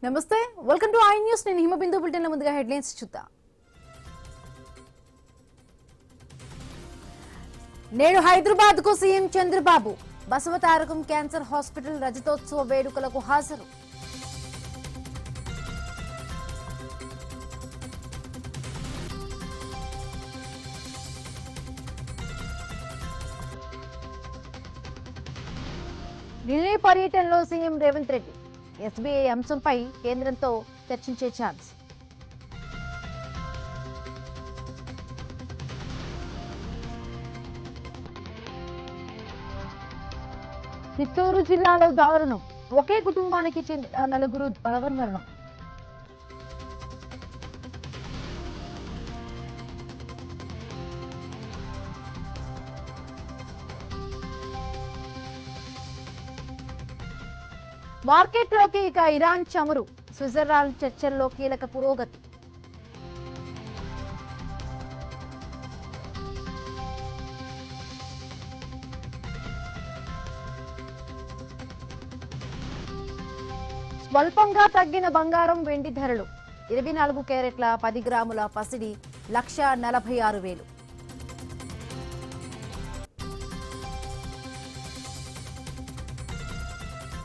నమస్తే welcome to I news నేను Himabindu bulletin ముందుగా హెడ్లైన్స్ చూద్దాం. నేడు హైదరాబాద్ కు CM Chandrababu Basavatarakam cancer hospital రజతోత్సవ వేడుకలకు హాజరు. ఢిల్లీ పర్యటనలో సీఎం రేవంత్ రెడ్డి ఎస్బీఐ అంశంపై కేంద్రంతో చర్చించే ఛాన్స్. చిత్తూరు జిల్లాలో దారుణం, ఒకే కుటుంబానికి చెందిన నలుగురు మరణం. మార్కెట్లోకి ఇక ఇరాన్ చమురు, స్విట్జర్లాండ్ చర్చల్లో కీలక పురోగతి. స్వల్పంగా తగ్గిన బంగారం వెండి ధరలు. 24 క్యారెట్ల 10 గ్రాముల పసిడి 1,46,000.